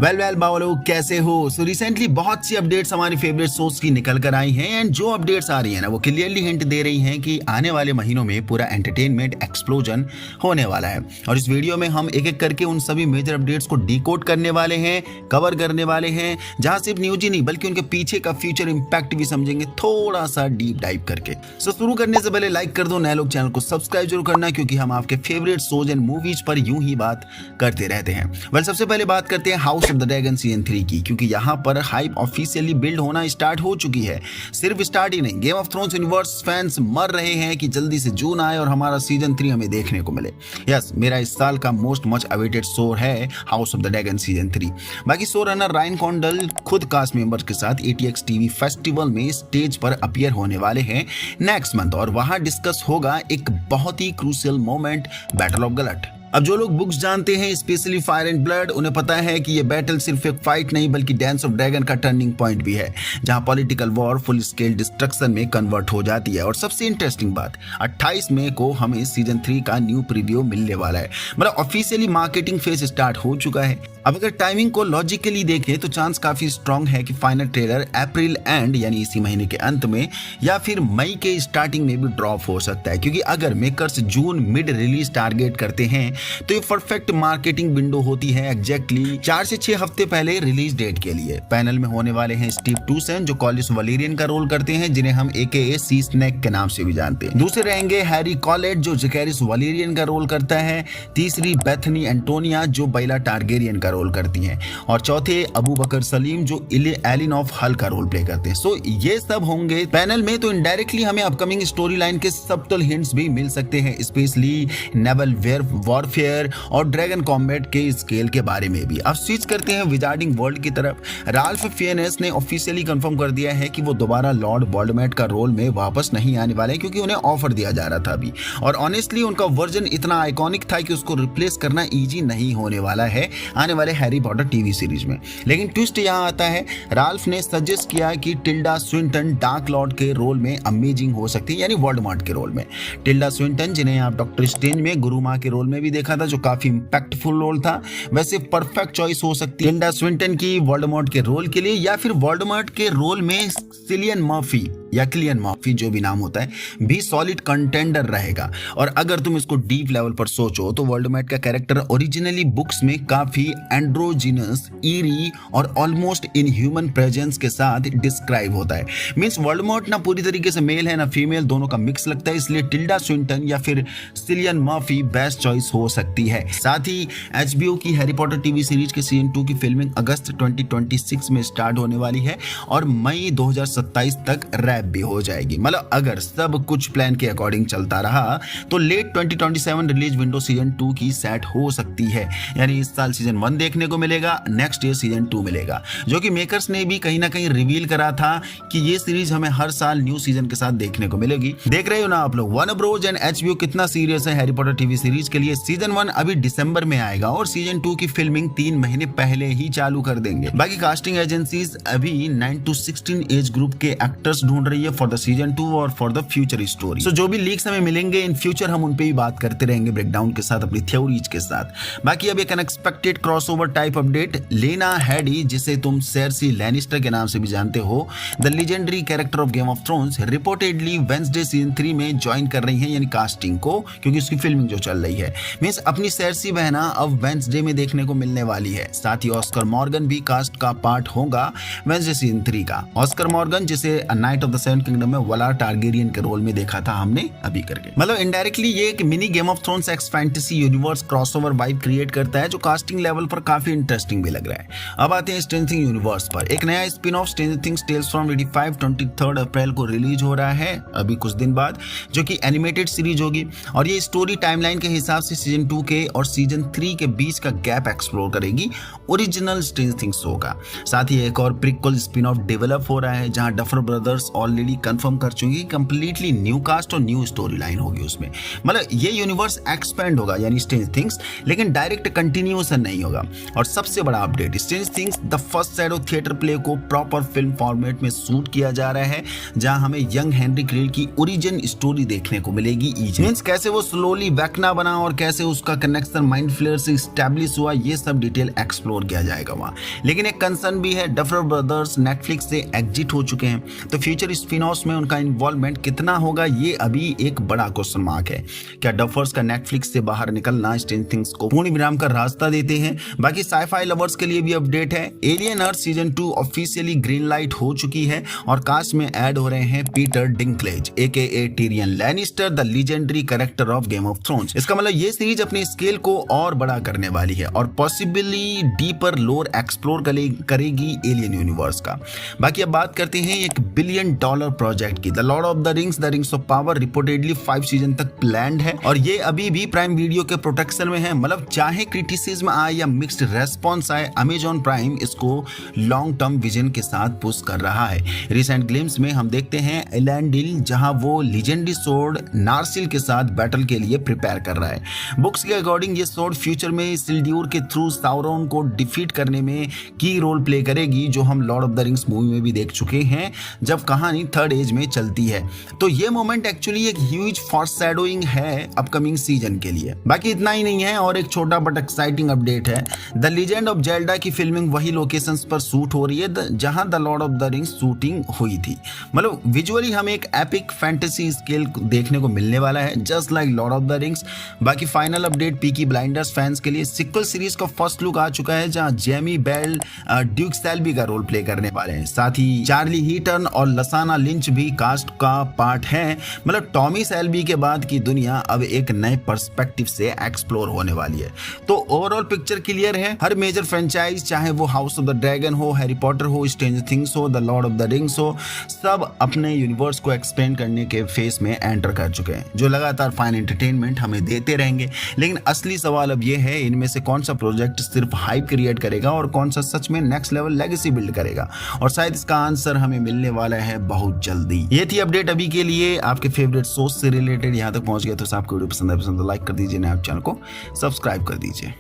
Well बावलो, कैसे हो? So recently बहुत सी अपडेट्स हमारी फेवरेट शोज की निकल कर आई हैं एंड जो अपडेट्स आ रही हैं ना वो क्लियरली हिंट दे रही हैं कि आने वाले महीनों में पूरा एंटरटेनमेंट एक्सप्लोजन होने वाला है। और इस वीडियो में हम एक एक करके उन सभी मेजर अपडेट्स को डिकोड करने वाले हैं, कवर करने वाले हैं, जहां सिर्फ न्यूज ही नहीं बल्कि उनके पीछे का फ्यूचर इंपैक्ट भी समझेंगे थोड़ा सा डीप डाइव करके। सो शुरू करने से पहले लाइक कर दो, नए लोग चैनल को सब्सक्राइब जरूर करना क्योंकि हम आपके फेवरेट शोज एंड मूवीज पर यूं ही बात करते रहते हैं। वेल सबसे पहले बात करते हैं house of the dragon season 3 की, क्योंकि यहाँ पर हाइप ऑफिशियली बिल्ड होना स्टार्ट हो चुकी है। सिर्फ स्टार्ट ही नहीं, game of thrones universe fans मर रहे हैं कि जल्दी से जून आए और हमारा सीजन 3 हमें देखने को मिले। यस, मेरा इस साल का मोस्ट मच अवेटेड शो है house of the dragon season 3। बाकी शो रनर रायन कॉन्डल खुद कास्ट मेंबर्स के साथ ATX TV फेस्टिवल में स्टेज पर अपीयर होने वाले हैं नेक्स्ट मंथ, और वहां डिस्कस होगा एक बहुत ही क्रूशियल मोमेंट, बैटल ऑफ गलट। अब जो लोग बुक्स जानते हैं, स्पेशली फायर एंड ब्लड, उन्हें पता है कि ये बैटल सिर्फ एक फाइट नहीं बल्कि डांस ऑफ ड्रैगन का टर्निंग पॉइंट भी है, जहां political war full scale destruction में कन्वर्ट हो जाती है। और सबसे इंटरेस्टिंग बात, 28 मई को हमें सीजन 3 का न्यू प्रीव्यू मिलने वाला है। मतलब ऑफिशियली मार्केटिंग फेज स्टार्ट हो चुका है। अब अगर टाइमिंग को लॉजिकली देखें तो चांस काफी स्ट्रांग है कि फाइनल ट्रेलर अप्रैल एंड यानी इसी महीने के अंत में या फिर मई के स्टार्टिंग में भी ड्रॉप हो सकता है, क्योंकि अगर मेकर्स जून मिड रिलीज टारगेट करते हैं तो ये परफेक्ट मार्केटिंग विंडो होती है एग्जैक्टली 4 से 6 हफ्ते पहले रिलीज डेट के लिए। पैनल में होने वाले हैं स्टीव टूसन जो कॉलिस वलेरियन का रोल करते हैं, जिन्हें हम AKA सी स्नैक के नाम से भी जानते हैं। दूसरे रहेंगे हैरी कॉलेट जो जकैरिस वलेरियन का रोल करता है, तीसरी बेथनी एंटोनिया जो बैला टारगेरियन का रोल करती हैं, और चौथे अबू बकर सलीम जो एलिन ऑफ हल का रोल प्ले करते हैं। सो ये सब होंगे पैनल में, तो इनडायरेक्टली हमें अपकमिंग स्टोरी लाइन के सबटल हिंट्स भी मिल सकते हैं, स्पेशली नेवल वॉरफेयर और ड्रैगन कॉम्बैट के स्केल के बारे में भी। अब स्विच करते हैं विजार्डिंग वर्ल्ड की तरफ। राल्फ फियनेस ने ऑफिशियली कंफर्म कर दिया है कि वो दोबारा लॉर्ड वोल्डेमॉर्ट का रोल में वापस नहीं आने वाले, क्योंकि उन्हें ऑफर दिया जा रहा था अभी, और ऑनेस्टली उनका वर्जन इतना आइकॉनिक था कि उसको रिप्लेस करना इजी नहीं होने वाला है आने वाले हैरी पॉटर टीवी सीरीज में। लेकिन ट्विस्ट यहाँ आता है, राल्फ ने सजेस्ट किया कि टिल्डा स्विंटन डार्क लॉर्ड के रोल में अमेजिंग हो सकती है, यानी वोल्डेमॉर्ट के रोल में। टिल्डा स्विंटन जिन्हें आप डॉक्टर स्ट्रेंज में गुरु माँ के रोल में भी देखा था, जो काफी इंपैक्टफुल रोल था, वैसे परफेक्ट चॉइस हो सकती है टिल्डा स्विंटन की वोल्डेमॉर्ट के रोल के लिए, या फिर वोल्डेमॉर्ट के रोल में सिलियन मर्फी या किलियन मर्फी जो भी नाम होता है भी सॉलिड कंटेंडर रहेगा। और अगर तुम इसको डीप लेवल पर सोचो तो वोल्डेमॉर्ट का कैरेक्टर ओरिजिनली बुक्स में काफी एंड्रोजिनस, ईरी और ऑलमोस्ट इनह्यूमन प्रेजेंस के साथ डिस्क्राइब होता है। मींस वोल्डेमॉर्ट ना पूरी तरीके से मेल है ना फीमेल, दोनों का मिक्स लगता है, इसलिए टिल्डा स्विंटन या फिर सिलियन मर्फी बेस्ट चॉइस हो सकती है। साथ ही HBO की हैरी पॉटर टीवी सीरीज के सीजन 2 की फिल्मिंग अगस्त 2026 में स्टार्ट होने वाली है और मई 2027 तक रैप भी हो जाएगी। मतलब अगर सब कुछ प्लान के अकॉर्डिंग चलता रहा तो लेट 2027 रिलीज विंडो सीजन 2 की सेट हो सकती है, यानी इस साल सीजन 1 देखने को मिलेगा, नेक्स्ट ईयर सीजन 2 मिलेगा, जो कि मेकर्स ने भी कहीं ना कहीं रिवील करा था कि ये सीरीज हमें हर साल न्यू सीजन के साथ देखने को मिलेगी। देख रहे हो ना आप लोग, वार्नर ब्रोस एंड HBO कितना सीरियस है हैरी पॉटर टीवी सीरीज के लिए। सीजन 1 अभी दिसंबर में आएगा और सीजन 2 की फिल्मिंग 3 महीने पहले ही चालू कर देंगे। बाकी कास्टिंग एजेंसीज अभी 9 to 16 एज ग्रुप के एक्टर्स ढूंढ रही है फॉर द सीजन 2 और फॉर द फ्यूचर स्टोरी। सो जो भी लीक्स हमें मिलेंगे इन फ्यूचर हम उन पे ही बात करते रहेंगे ब्रेकडाउन के साथ, अपनी थ्योरीज के साथ। बाकी अब एक अनएक्सपेक्टेड क्रॉसओवर टाइप अपडेट, लेना हेडी जिसे तुम सेर्सी लैनिस्टर के नाम से भी जानते हो, the legendary character of game of thrones, reportedly Wednesday season 3 में ज्वाइन कर रही है, यानी कास्टिंग को, क्योंकि उसकी फिल्मिंग जो चल रही है। मींस अपनी सेर्सी बहना अब वेडनेसडे में देखने को मिलने वाली है। साथ ही ऑस्कर मॉर्गन भी कास्ट का पार्ट होगा वेडनेसडे सीजन 3 का। ऑस्कर मॉर्गन जिसे night of the seven kingdom में वलार टारगेरियन के रोल में देखा था हमने अभी करके। मतलब इनडायरेक्टली ये एक mini game of thrones x fantasy universe crossover vibe create करता है, जो कास्टिंग लेवल पर काफी इंटरेस्टिंग भी लग रहा है। अब आते हैं स्ट्रेंजर थिंग्स यूनिवर्स पर। एक नया spin off stranger things tales from 23 अप्रैल को रिलीज हो रहा है अभी कुछ दिन बाद, जो कि एनिमेटेड सीरीज होगी, और ये स्टोरी टाइमलाइन के हिसाब से सीजन 2 के और सीजन 3 के बीच का गैप एक्सप्लोर करेगी, ओरिजिनल स्ट्रेंजर थिंग्स होगा। साथ ही एक और प्रीक्वल स्पिन ऑफ डेवलप हो रहा है, जहां डफर ब्रदर्स ऑलरेडी कंफर्म कर चुकी है, कंप्लीटली न्यू कास्ट और न्यू स्टोरी लाइन होगी उसमें। मतलब ये यूनिवर्स एक्सपेंड होगा यानी स्ट्रेंजर थिंग्स, लेकिन डायरेक्ट कंटिन्यूएशन नहीं होगा। और सबसे बड़ा update, stranger things the first shadow theatre play को प्रॉपर फिल्म फॉर्मेट में शूट किया जा रहा है, जहां हमें यंग हेनरी क्रेल की ओरिजिन स्टोरी देखने को मिलेगी। मींस कैसे वो स्लोली वेक्ना बना और कैसे उसका कनेक्शन माइंड फ्लेयर से स्टैब्लिश हुआ, ये सब डिटेल एक्सप्लोर किया जाएगा वहां। लेकिन एक कंसर्न भी है, डफर ब्रदर्स नेटफ्लिक्स से एग्जिट हो चुके हैं, तो फ्यूचर स्पिन-ऑफ्स में उनका इन्वॉल्वमेंट कितना होगा, ये अभी एक बड़ा क्वेश्चन मार्क है। क्या डफर्स का नेटफ्लिक्स से बाहर निकलना स्ट्रेंजर थिंग्स को पूर्ण विराम का रास्ता देते हैं? बाकी साइफाई लवर्स के लिए भी अपडेट है, एलियन अर्थ सीजन 2 ऑफिशियली ग्रीन लाइट हो चुकी है और कास्ट में ऐड हो रहे हैं Peter Dinklage एकेए Tyrion Lannister, the legendary character of game of thrones. इसका मतलब ये सीरीज अपने स्केल को और बड़ा करने वाली है और पॉसिबली डीपर लोर एक्सप्लोर करेगी एलियन यूनिवर्स का। बाकी अब बात करते हैं $1 बिलियन प्रोजेक्ट की, the Lord of the rings of power reportedly 5 season तक प्लान्ड है और ये अभी भी प्राइम वीडियो के प्रोटेक्शन में है। मतलब चाहे क्रिटिसिज्म आए या मिक्स्ड रेस्पॉन्स आए, अमेजॉन प्राइम इसको लॉन्ग टर्म विजन के साथ पुश कर रहा है। रिसेंट ग्लिम्स में हम देखते हैं एलैंडिल, जहां वो लीजेंडरी सोर्ड नार्सिल के साथ बैटल के लिए प्रिपेयर कर रहा है। बुक्स के अकॉर्डिंग ये सोर्ड फ्यूचर में इसिल्ड्यूर के थ्रू साउरन को डिफीट करने में की रोल प्ले करेगी, जो हम Lord of the rings movie में भी देख चुके हैं जब कहानी थर्ड एज में चलती है। तो ये मोमेंट एक्चुअली एक ह्यूज फॉरशैडोइंग है अपकमिंग सीजन के लिए। बाकी इतना ही नहीं है, और एक छोटा बट एक्साइटिंग अपडेट है, द लीजेंड ऑफ जेल्डा की फिल्मिंग वही लोकेशंस पर शूट हो रही है जहां the Lord of the rings shooting हुई थी। मतलब विजुअली हमें एक एपिक फैंटेसी स्केल देखने को मिलने वाला है, just like Lord of the Rings. बाकी final update, Peaky Blinders fans के लिए सिक्वल सीरीज का फर्स्ट लुक आ चुका है, जहां जेमी बेल ड्यूक सेल्बी का रोल प्ले करने वाले हैं। साथ ही चार्ली हीटन और लसाना लिंच भी कास्ट का पार्ट है। मतलब टॉमी सेल्बी के बाद की दुनिया अब एक नए पर्सपेक्टिव से एक्सप्लोर होने वाली है। तो ओवरऑल पिक्चर क्लियर है, हर मेजर फ्रेंचाइज, चाहे वो हाउस ऑफ द ड्रैगन हो, हैरी पॉटर हो, स्ट्रेंजर थिंग्स हो, the Lord of the rings हो, सब अपने यूनिवर्स को एक्सपेंड करने के फेस में एंटर कर चुके हैं, जो लगातार फाइन एंटरटेनमेंट हमें देते रहेंगे। लेकिन असली सवाल अब ये है, इनमें से कौन सा प्रोजेक्ट सिर्फ हाइप क्रिएट करेगा और कौन सा सच में नेक्स्ट लेवल लेगेसी बिल्ड करेगा, और शायद इसका आंसर हमें मिलने वाला है बहुत जल्दी। ये थी अपडेट अभी के लिए आपके फेवरेट सोर्स से रिलेटेड। यहाँ तक पहुंच गया तो आपको वीडियो पसंद है तो लाइक कर दीजिए, नए चैनल को सब्सक्राइब कर दीजिए।